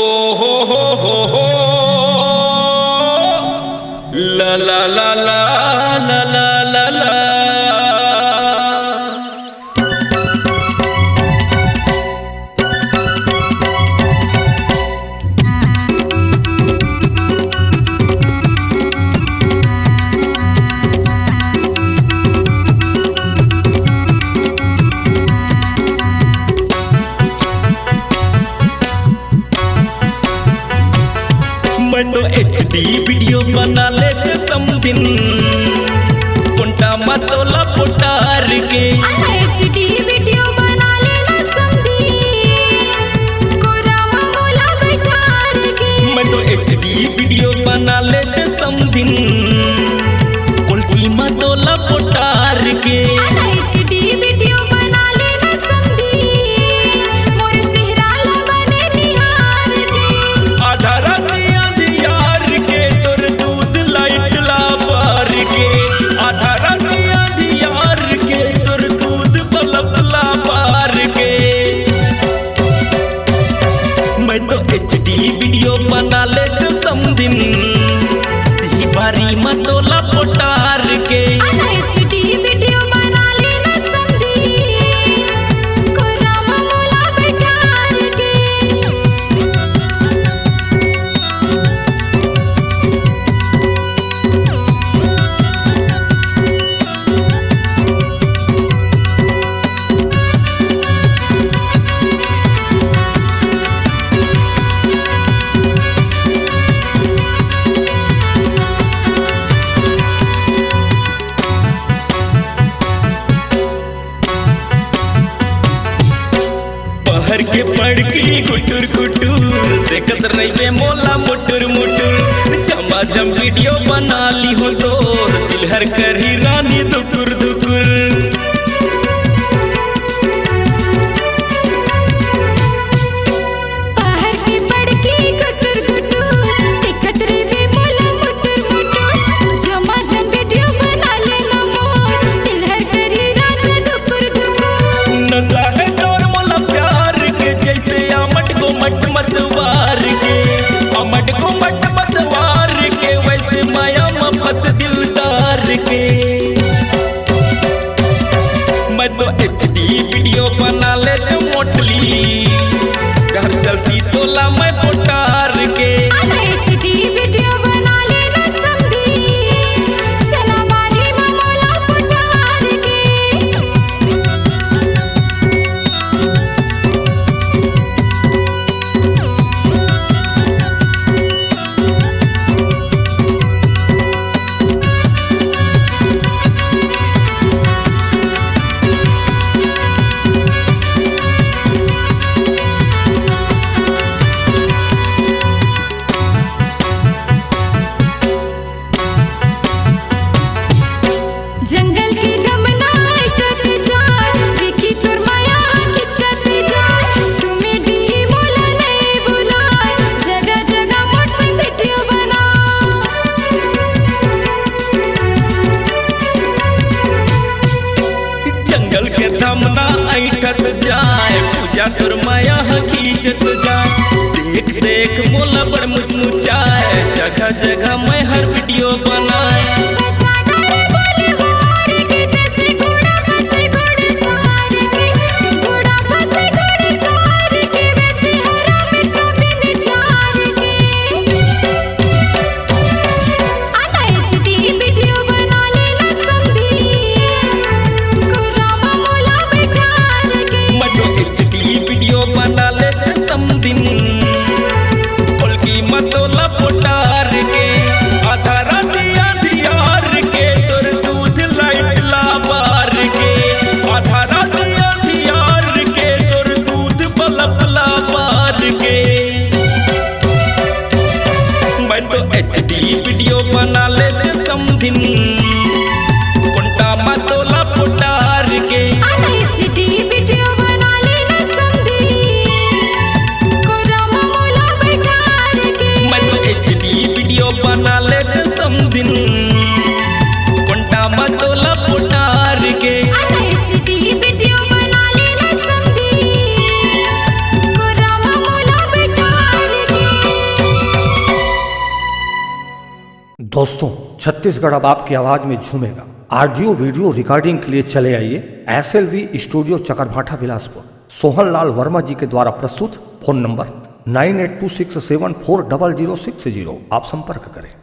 हो ला ला ला ला ला ला ला ला। मैं तो HD वीडियो बना लेते समझिन कोंटा मतोला पोटार के HD वीडियो बना लेना समझी कोरामा बोला बैठार के। मैं तो HD वीडियो बना लेते समझिन कोल्टी मतोला पोटार के HD वीडियो बना लेना समझी मोर चेहरा ला बने निहार के। आधा रात यार के तोर दूध लाइट ला बार के आधा रात यार के तोर दूध बल्ब ला बार के। मैं तो HD वीडियो बना लेते समझिन बारी मतोला पोटार के HD वीडियो बना लेना समझी कोरामा बोला बैठार के। पहर के पड़की गुटुर गुटुर देखत रही मोला मुटुर मुटुर झमा झम वीडियो बना ली हो तोर दिल हर करी रानी दुकुर दुकुर। पहर की पड़की गुटुर गुटुर देखत रही मोला मुटुर मुटुर झमा झम वीडियो बना लेना मोर दिल हर करी राजा दुकुर दुकुर। नशा है तोर मोला प्यार के जैसे आमट को मट मतवार के आमट को मट मतवार के वैसे माया में फंस दिलदार के। मैं तो HD वीडियो बना लेते मोटली घर चलती तोला मैं पोटार के HD वीडियो बना लेना समझी चला बारी में मोला पुटार के। जंगल के गमना इटत जाए देखी तोर माया खिंचत जाए तुम्हें डी मोला नहीं बुलाए जगह जगह मोर संग वीडियो बना। जंगल के धमना ऐठत जाए पूजा तोर माया खींचत जाए देख देख मोला बड़ मुचमुचाए जगह जगह मैं हर वीडियो बनाए। बसा डाले बोले वार के जैसे घोड़ा फंसे घोड़े सवार के घोड़ा फंसे घोड़े सवार के वैसे हरा मिर्चा बिन चार के। HD वीडियो बना लेना समझी कोरामा मोला बैठार के। मैं तो HD वीडियो बना लेते समझिन कोल्टी मतोला पोटार के दोस्तों, छत्तीसगढ़ अब आपकी आवाज में झूमेगा। ऑडियो वीडियो रिकॉर्डिंग के लिए चले आइए SLV स्टूडियो चकरभाठा बिलासपुर। सोहन लाल वर्मा जी के द्वारा प्रस्तुत। Phone number 9826740060। आप संपर्क करें।